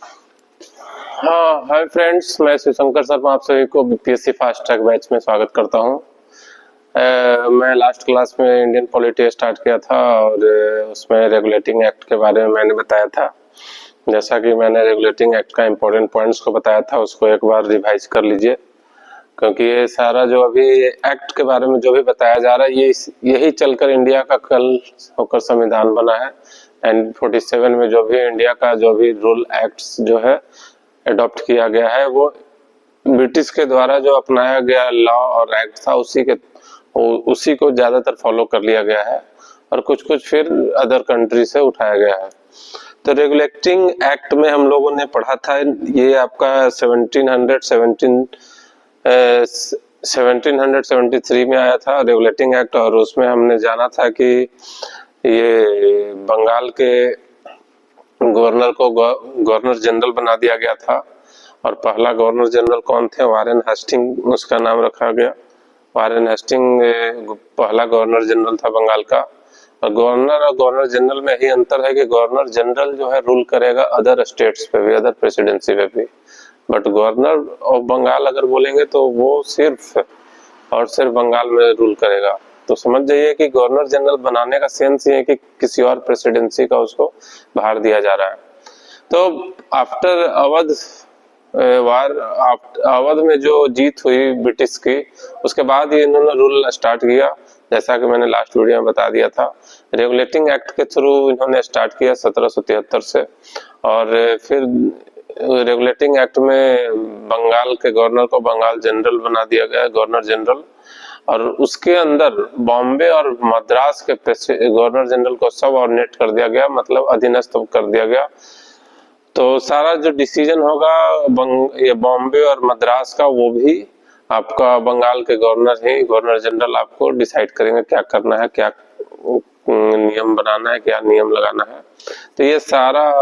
हाँ, hi friends, मैं शिवशंकर शर्मा आप सभी को बीपीएससी फास्ट ट्रैक बैच में स्वागत करता हूँ। मैं लास्ट क्लास में इंडियन पॉलिटी स्टार्ट किया था और उसमें रेगुलेटिंग एक्ट के बारे में मैंने बताया था। जैसा कि मैंने रेगुलेटिंग एक्ट का इम्पोर्टेंट पॉइंट्स को बताया था, उसको एक बार रिवाइज कर लीजिए, क्योंकि ये सारा जो अभी एक्ट के बारे में जो भी बताया जा रहा है, ये यही चलकर इंडिया का कल होकर संविधान बना है। 1947 में जो भी इंडिया का जो भी रूल एक्ट्स जो है अडॉप्ट किया गया है, वो ब्रिटिश के द्वारा जो अपनाया गया लॉ और एक्ट था उसी को ज्यादातर फॉलो कर लिया गया है और कुछ कुछ फिर अदर कंट्री से उठाया गया है। तो रेगुलेटिंग एक्ट में हम लोगों ने पढ़ा था, ये आपका 1773 में आया था रेगुलेटिंग एक्ट, और उसमें हमने जाना था कि ये बंगाल के गवर्नर को गवर्नर जनरल बना दिया गया था। और पहला गवर्नर जनरल कौन थे? वारेन हेस्टिंग, उसका नाम रखा गया। वारेन हेस्टिंग पहला गवर्नर जनरल था बंगाल का। और गवर्नर जनरल में ही अंतर है कि गवर्नर जनरल जो है रूल करेगा अदर स्टेट्स पे भी, अदर प्रेसिडेंसी पे भी, बट गवर्नर ऑफ बंगाल अगर बोलेंगे तो वो सिर्फ और सिर्फ बंगाल में रूल करेगा। तो समझ जाइए कि गवर्नर जनरल बनाने का सेंस ये है कि किसी और प्रेसिडेंसी का उसको बाहर दिया जा रहा है। तो आफ्टर अवध में जो जीत हुई ब्रिटिश की, उसके बाद ही इन्होंने रूल स्टार्ट किया, जैसा कि मैंने लास्ट वीडियो में बता दिया था। रेगुलेटिंग एक्ट के थ्रू इन्होंने स्टार्ट किया 1773 से, और फिर रेगुलेटिंग एक्ट में बंगाल के गवर्नर को बंगाल जनरल बना दिया गया, गवर्नर जनरल। और उसके अंदर बॉम्बे और मद्रास के गवर्नर जनरल को सब ऑर्डिनेट कर दिया गया, मतलब अधीनस्थ कर दिया गया। तो सारा जो डिसीजन होगा ये बॉम्बे और मद्रास का, वो भी आपका बंगाल के गवर्नर जनरल आपको डिसाइड करेंगे क्या करना है, क्या नियम बनाना है, क्या नियम लगाना है। तो ये सारा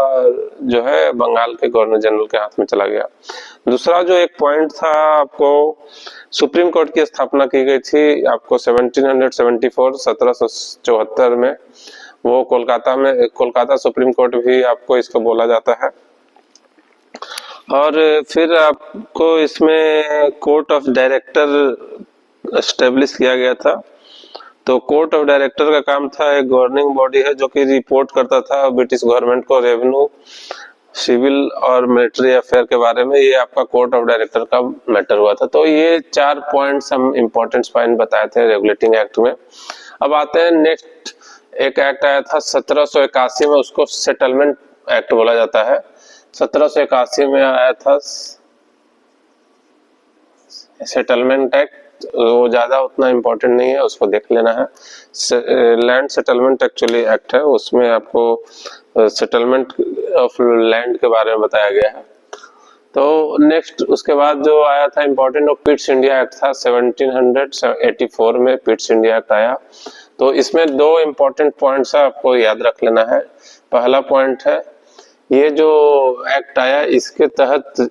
जो है बंगाल के गवर्नर जनरल के हाथ में चला गया। दूसरा जो एक पॉइंट था, आपको सुप्रीम कोर्ट की स्थापना की गई थी आपको 1774 में, वो कोलकाता सुप्रीम कोर्ट भी आपको इसको बोला जाता है। और फिर आपको इसमें कोर्ट ऑफ डायरेक्टर एस्टेब्लिश किया गया था। तो कोर्ट ऑफ डायरेक्टर का काम था, एक गवर्निंग बॉडी है जो कि रिपोर्ट करता था ब्रिटिश गवर्नमेंट को रेवेन्यू, सिविल और मिलिट्री अफेयर के बारे में। ये आपका कोर्ट ऑफ डायरेक्टर का मैटर हुआ था। तो ये 4 पॉइंट्स हम इंपॉर्टेंट पॉइंट बताए थे रेगुलेटिंग एक्ट में। अब आते हैं नेक्स्ट, एक एक्ट आया था 1781 में, उसको सेटलमेंट एक्ट बोला जाता है। 1781 में आया था सेटलमेंट एक्ट, वो ज्यादा उतना इम्पोर्टेंट नहीं है, उसको देख लेना है। लैंड सेटलमेंट एक्चुअली एक्ट है, उसमें आपको सेटलमेंट ऑफ लैंड के बारे में बताया गया है। तो नेक्स्ट उसके बाद जो आया था इम्पोर्टेंट, वो पिट्स इंडिया एक्ट था। 1784 में पिट्स इंडिया एक्ट आया। तो इसमें 2 इम्पोर्टेंट पॉइंट्स आपको याद रख लेना है। पहला पॉइंट है, ये जो एक्ट आया इसके तहत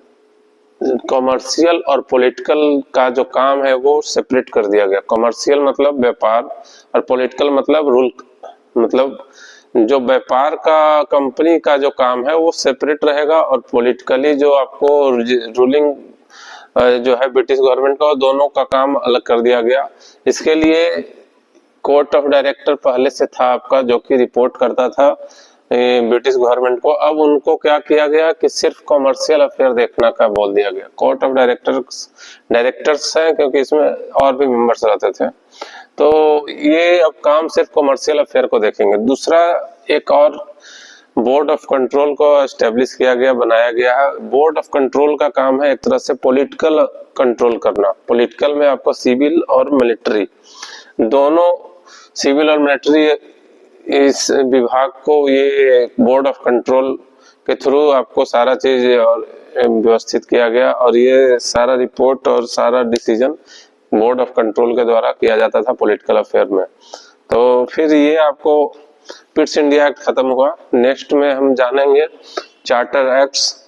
कॉमर्शियल और पॉलिटिकल का जो काम है वो सेपरेट कर दिया गया। कॉमर्शियल मतलब व्यापार और पॉलिटिकल मतलब रूल, मतलब जो व्यापार का कंपनी का जो काम है वो सेपरेट रहेगा, और पॉलिटिकली जो आपको रूलिंग जो है ब्रिटिश गवर्नमेंट का, दोनों का काम अलग कर दिया गया। इसके लिए कोर्ट ऑफ डायरेक्टर पहले से था आपका, जो कि रिपोर्ट करता था ब्रिटिश गवर्नमेंट को। अब उनको क्या किया गया कि सिर्फ कॉमर्शियल अफेयर देखना का बोल दिया गया। कोर्ट ऑफ डायरेक्टर्स हैं, क्योंकि इसमें और भी मेंबर्स रहते थे। तो ये अब काम सिर्फ कॉमर्शियल अफेयर को देखेंगे। दूसरा, एक और बोर्ड ऑफ कंट्रोल को एस्टेब्लिश किया गया, बनाया गया है। बोर्ड ऑफ कंट्रोल का काम है एक तरह से पॉलिटिकल कंट्रोल करना। पॉलिटिकल में आपको सिविल और मिलिट्री दोनों, सिविल और मिलिट्री, इस विभाग को ये बोर्ड ऑफ कंट्रोल के थ्रू आपको सारा चीज और व्यवस्थित किया गया, और ये सारा रिपोर्ट और सारा डिसीजन बोर्ड ऑफ कंट्रोल के द्वारा किया जाता था पॉलिटिकल अफेयर में। तो फिर ये आपको पिट्स इंडिया एक्ट खत्म हुआ। नेक्स्ट में हम जानेंगे चार्टर एक्ट्स।